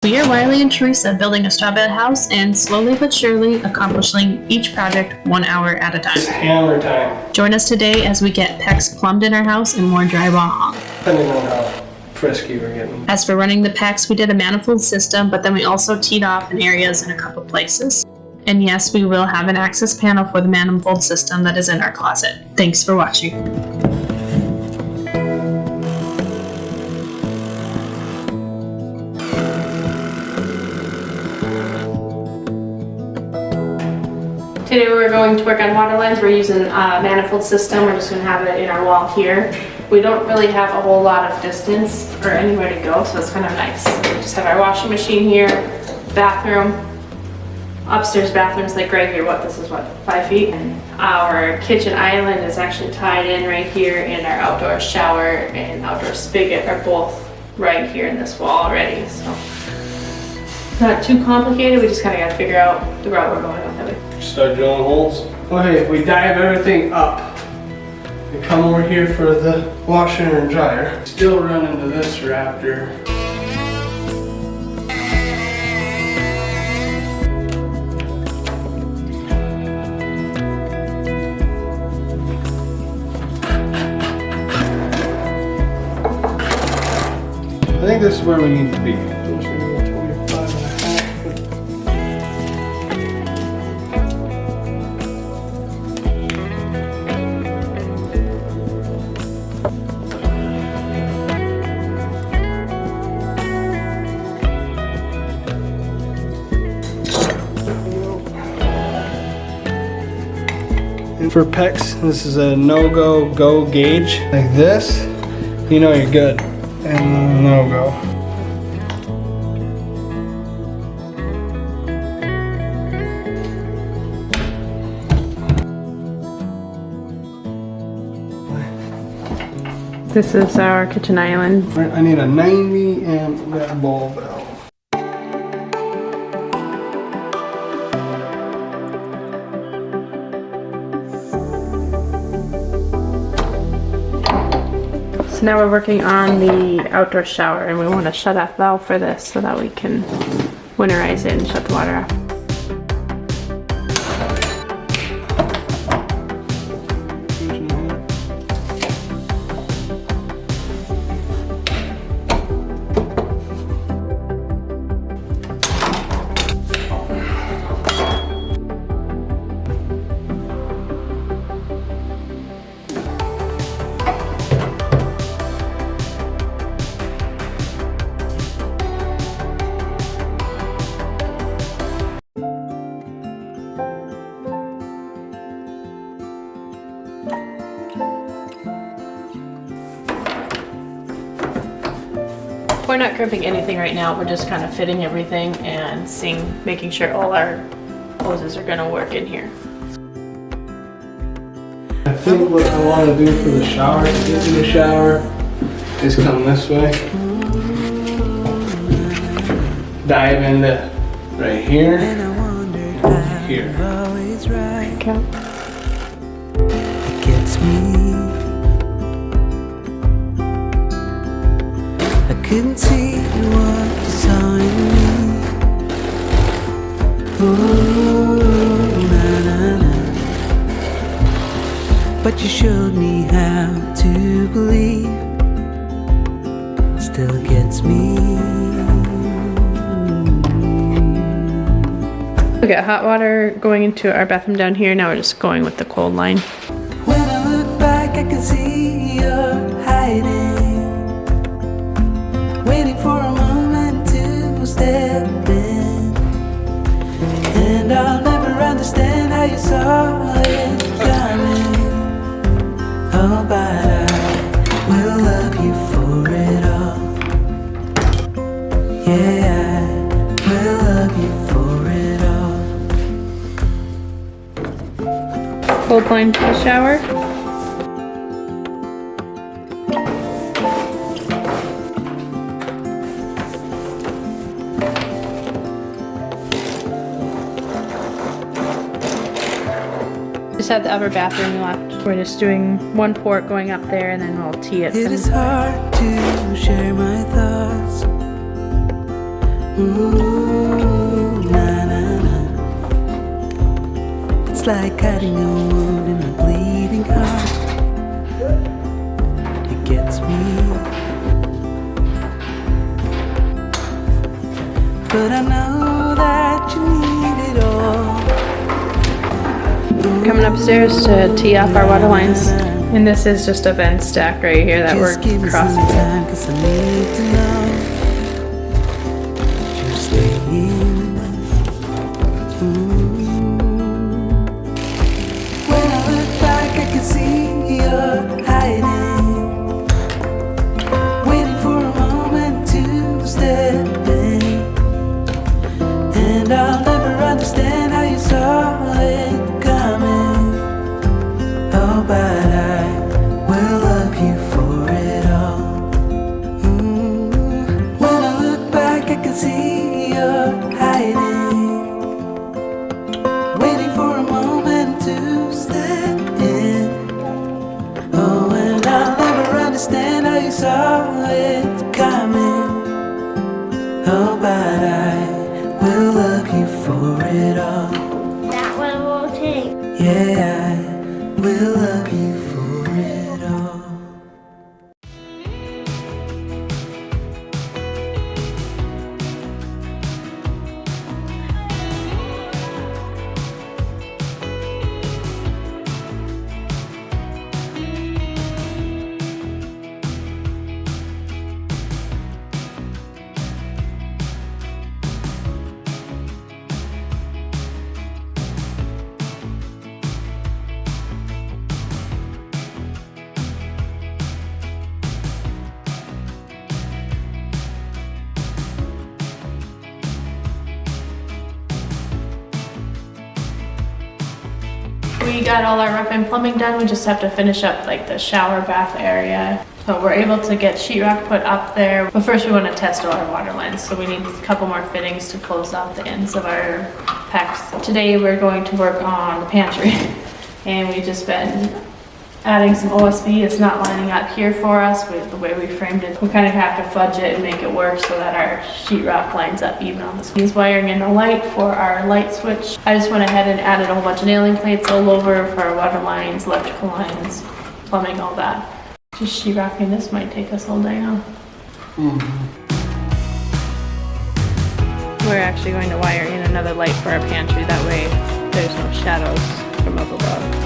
We are Wiley and Teresa building a straw bed house and slowly but surely accomplishing each project 1 hour at a time. It's hammer time. Join us today as we get PEX plumbed in our house and more drywall hung. Depending on how frisky we're getting. As for running the PEX, we did a manifold system, but then we also teed off in areas in a couple places. And yes, we will have an access panel for the manifold system that is in our closet. Thanks for watching. Today we're going to work on water lines. We're using a manifold system. We're just going to have it in our wall here. We don't really have a whole lot of distance or anywhere to go, so it's kind of nice. So we just have our washing machine here, bathroom, upstairs bathroom's like right here. This is 5 feet? And our kitchen island is actually tied in right here, and our outdoor shower and outdoor spigot are both right here in this wall already. So not too complicated. We just kind of got to figure out the route we're going with it. Start drilling holes. Okay, we dive everything up. We come over here for the washer and dryer. Still run into this raptor. I think this is where we need to be. And for PEX, this is a no-go, go gauge. Like this, you know you're good. And no-go. This is our kitchen island. I need a 90 amp red ball valve. So now we're working on the outdoor shower, and we want a shut-off valve for this so that we can winterize it and shut the water off. We're not crimping anything right now. We're just kind of fitting everything and making sure all our hoses are gonna work in here. I think what I want to do for the shower, to get to the shower, is come this way. Dive into right here, here. Okay. It gets me. I couldn't see what you saw in me. Ooh, na, na, na. But you showed me how to believe. Still gets me. We got hot water going into our bathroom down here. Now we're just going with the cold line. When I look back, I can see you're hiding, waiting for a moment to step in. And I'll never understand how you saw it coming. Oh, but I will love you for it all. Yeah, I will love you for it all. Cold line to the shower. Just had the upper bathroom left. We're just doing one port going up there, and then we'll tee it. It is hard to share my thoughts Ooh, na na na. It's like cutting a wound in a bleeding heart. It gets me. But I know that you need it all. Coming upstairs to tee off our water lines. And this is just a vent stack right here that we're Just give me some crossing. time, 'cause I need to know. You're staying. When I look back, I can see you're hiding, waiting for a moment to step in. And I'll never understand how you saw it coming. Oh, but I will love you for it all. When I look back, I can see you're hiding, waiting for a moment to step in. Oh, and I'll never understand how you saw it coming. Oh, but I will love you for it all. That one will take. Yeah, I will love you for it all. We got all our rough and plumbing done. We just have to finish up like the shower bath area. So we're able to get sheetrock put up there. But first we want to test all our water lines. So we need a couple more fittings to close off the ends of our packs. Today we're going to work on the pantry. And we've just been adding some OSB. It's not lining up here for us with the way we framed it. We kind of have to fudge it and make it work so that our sheetrock lines up even on this. He's wiring in a light for our light switch. I just went ahead and added a whole bunch of nailing plates all over for our water lines, electrical lines, plumbing, all that. Just sheetrocking this might take us all day now. We're actually going to wire in another light for our pantry. That way there's no shadows from up above.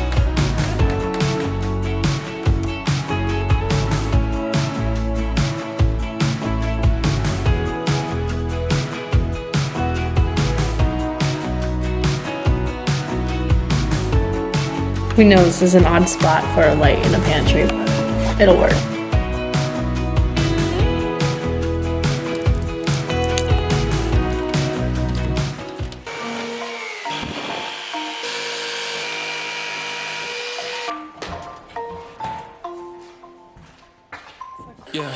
We know this is an odd spot for a light in a pantry, but it'll work. Yeah,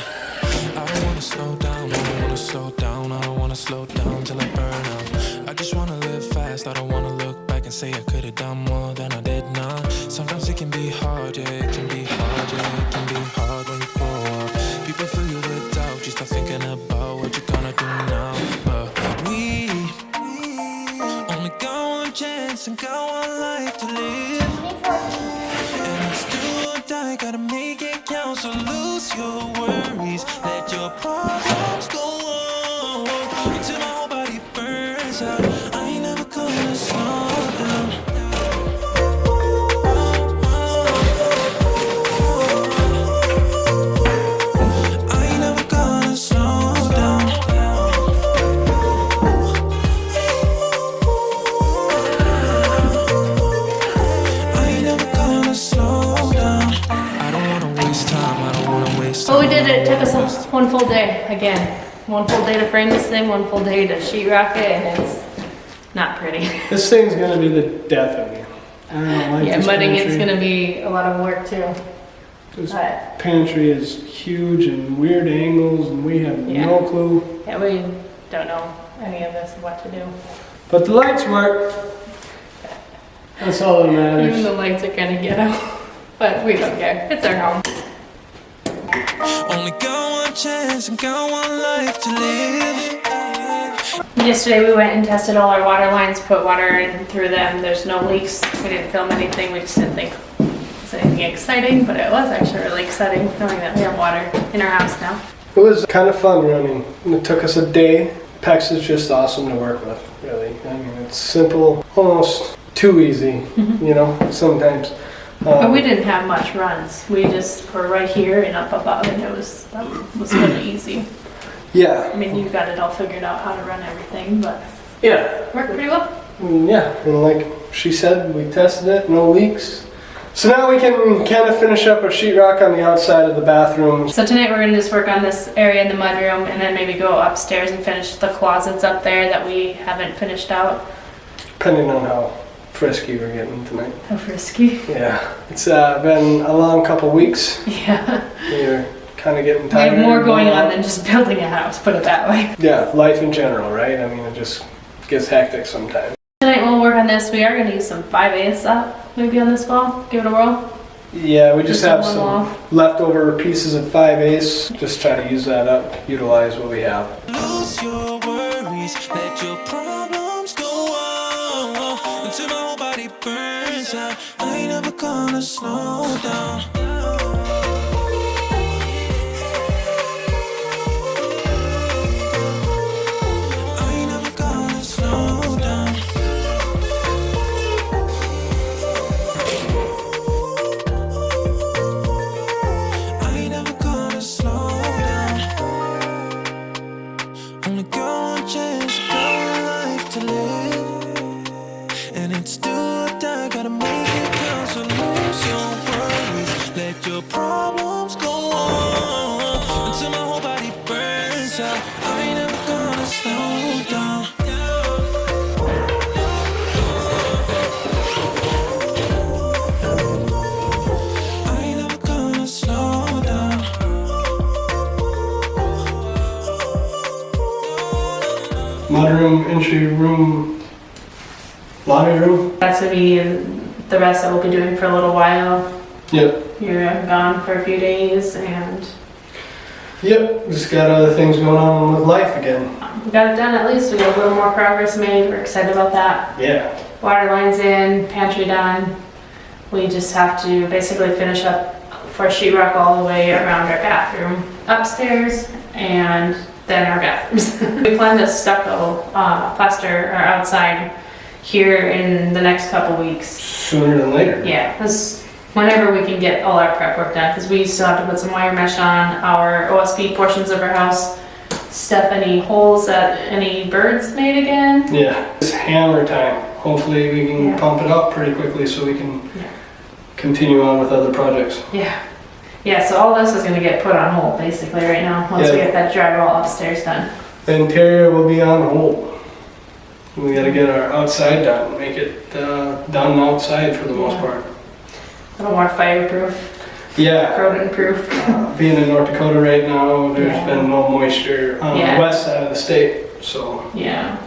I don't wanna slow down, I don't wanna slow down, I don't wanna slow down till I burn out. I just wanna live fast, I don't wanna look back and say I could've done more than I did now. Sometimes it can be hard, yeah, it can be hard, yeah, it can be hard when you grow up. People fill you with doubt, you start thinking about what you're gonna do now. But we only got one chance and got one life to live. And it's do or die, gotta make it count, so lose your worries, let your problems go on until my whole body burns out. I ain't never gonna slow down. I ain't never gonna slow down. I ain't never gonna slow down. I don't wanna waste time, I don't wanna waste time. Well, we did it. It took us one full day again. One full day to frame this thing, one full day to sheetrock it, and it's not pretty. This thing's gonna be the death of me. I don't like Yeah, this mudding pantry. it's gonna be a lot of work too. This But pantry is huge and weird angles, and we have Yeah. no clue. yeah, we don't know any of this, what to do. But the lights work. That's all that matters. Even the lights are kind of ghetto, but we don't care. It's our home. Only got one chance and got one life to live. Yesterday we went and tested all our water lines, put water in through them. There's no leaks. We didn't film anything. We just didn't think it was anything exciting, but it was actually really exciting knowing that we have water in our house now. It was kind of fun running. It took us a day. PEX is just awesome to work with, really. I mean, it's simple, almost too easy, you know, sometimes. But we didn't have much runs. We just were right here and up above, and that was really easy. Yeah. I mean, you got it all figured out how to run everything, but Yeah. worked pretty well. Yeah, and like she said, we tested it, no leaks. So now we can kind of finish up our sheetrock on the outside of the bathroom. So tonight we're gonna just work on this area in the mudroom, and then maybe go upstairs and finish the closets up there that we haven't finished out. Depending on how frisky we're getting tonight. How frisky. Yeah, it's been a long couple weeks. Yeah. We're kind of getting We tired. have more going on than just building a house, put it that way. Yeah, life in general, right? I mean, it just gets hectic sometimes. Tonight we'll work on this. We are gonna use some 5/8 up, maybe on this wall. Give it a whirl. Yeah, we just Just have on one some wall. leftover pieces of 5/8. Just try to use that up, utilize what we have. Lose your worries, let your problems go on until my whole body burns out. I ain't never gonna slow down. I ain't never gonna slow down. I ain't never gonna slow down. Only got one chance, got one life to live, and it's do or die, gotta make it count. So lose your worries, let your problems go on until my whole body burns out. I ain't never gonna slow down. I ain't never gonna slow down. Mudroom, entry room, laundry room. That's gonna be the rest that we'll be doing for a little while. Yep. You're gone for a few days, and Yep. Just got other things going on with life again. we got it done at least. We got a little more progress made. We're excited about that. Yeah. Water lines in, pantry done. We just have to basically finish up for sheetrock all the way around our bathroom upstairs and then our bathrooms. We plan to stucco plaster our outside here in the next couple weeks. Sooner than later. Yeah, because whenever we can get all our prep work done, because we still have to put some wire mesh on our OSB portions of our house, stuff any holes that any birds made again. Yeah. It's hammer time. Hopefully we can Yeah. pump it up pretty quickly so we can Yeah. continue on with other projects. Yeah. Yeah, so all this is gonna get put on hold basically right now, once we Yeah. get that drywall upstairs done. The interior will be on hold. We gotta get our outside done, make it done outside for the most Yeah. part. A little more fireproof, Yeah. rodent proof. Being in North Dakota right now, there's Yeah. been no moisture on Yeah. the west side of the state, so Yeah,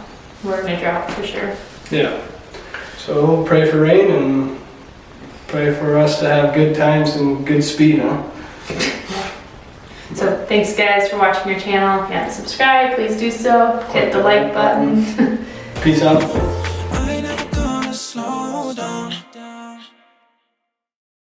we're in a drought for sure. yeah. So pray for rain and pray for us to have good times and good speed, huh? So thanks guys for watching your channel. If you haven't subscribed, please do so. Hit the like button. Peace out.